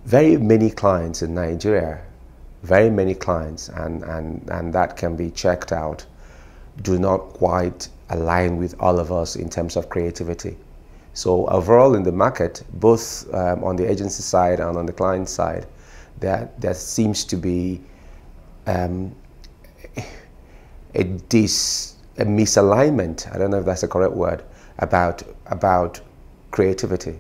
very many clients in Nigeria, very many clients, and that can be checked out, do not quite align with all of us in terms of creativity. So overall in the market, both on the agency side and on the client side, there seems to be a misalignment, I don't know if that's the correct word, about creativity.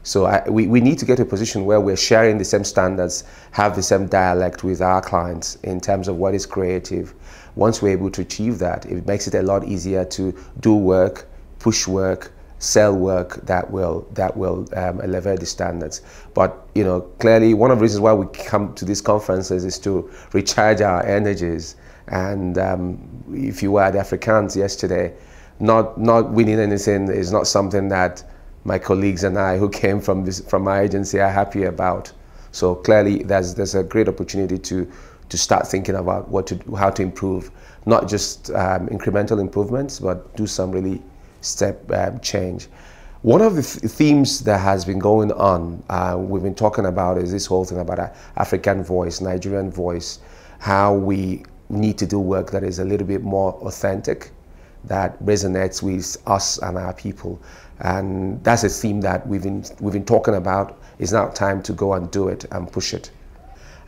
So we need to get to a position where we're sharing the same standards, have the same dialect with our clients in terms of what is creative. Once we're able to achieve that, it makes it a lot easier to do work, push work, sell work that will elevate the standards. But clearly one of the reasons why we come to these conferences is to recharge our energies. And if you were at the Afrikaans yesterday, not winning anything is not something that my colleagues and I who came from my agency are happy about. So clearly there's a great opportunity to start thinking about how to improve, not just incremental improvements, but do some really step change. One of the themes that has been going on, we've been talking about, is this whole thing about African voice, Nigerian voice, how we need to do work that is a little bit more authentic, that resonates with us and our people. And that's a theme that we've been talking about. It's now time to go and do it and push it.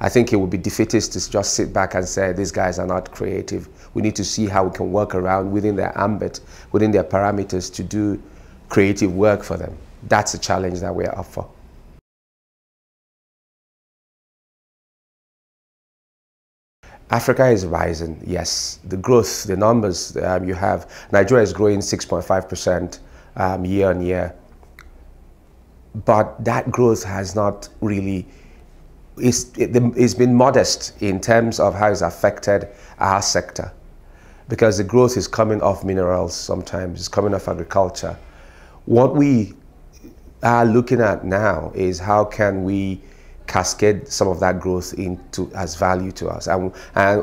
I think it would be defeatist to just sit back and say these guys are not creative. We need to see how we can work around within their ambit, within their parameters, to do creative work for them. That's a challenge that we're up for. Africa is rising, yes. The growth, the numbers you have, Nigeria is growing 6.5% year on year. But that growth has not really, it's been modest in terms of how it's affected our sector. Because the growth is coming off minerals sometimes, it's coming off agriculture. What we are looking at now is how can we cascade some of that growth into as value to us. And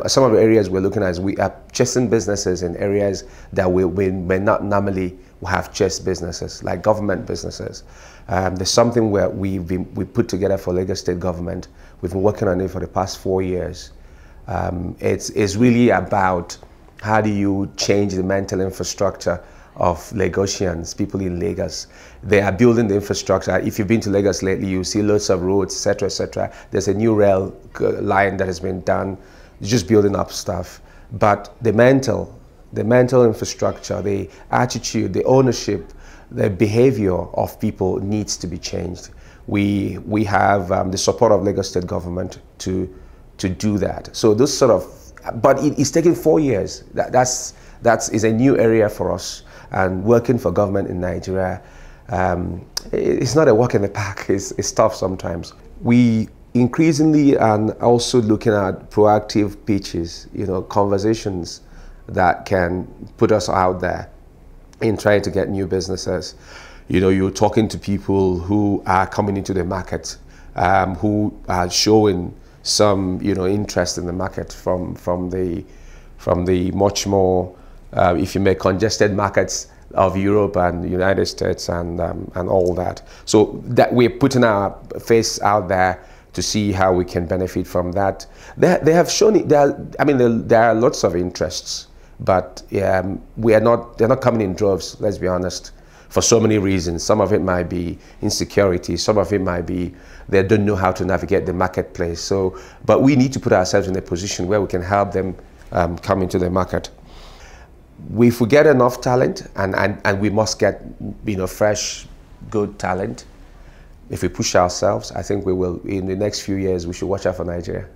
some of the areas we're looking at is we are chasing businesses in areas that we may not normally have chased businesses, like government businesses. There's something where we put together for Lagos State government. We've been working on it for the past 4 years. It's really about how do you change the mental infrastructure of Lagosians, people in Lagos. They are building the infrastructure. If you've been to Lagos lately, you see lots of roads, etc., etc. There's a new rail line that has been done, just building up stuff. But the mental infrastructure, the attitude, the ownership, the behavior of people needs to be changed. We have the support of Lagos State government to do that. So this sort of, but it's taken 4 years. That is a new area for us. And working for government in Nigeria, it's not a walk in the park. It's tough sometimes. We increasingly are also looking at proactive pitches, conversations that can put us out there in trying to get new businesses. You're talking to people who are coming into the market, who are showing some, interest in the market from the much more, if you may, congested markets of Europe and the United States and all that. So that we're putting our face out there to see how we can benefit from that. They have shown it. There are lots of interests, but they're not coming in droves. Let's be honest. For so many reasons. Some of it might be insecurity. Some of it might be they don't know how to navigate the marketplace. So, but we need to put ourselves in a position where we can help them come into the market. If we get enough talent, and we must get fresh, good talent, if we push ourselves, I think we will, in the next few years, we should watch out for Nigeria.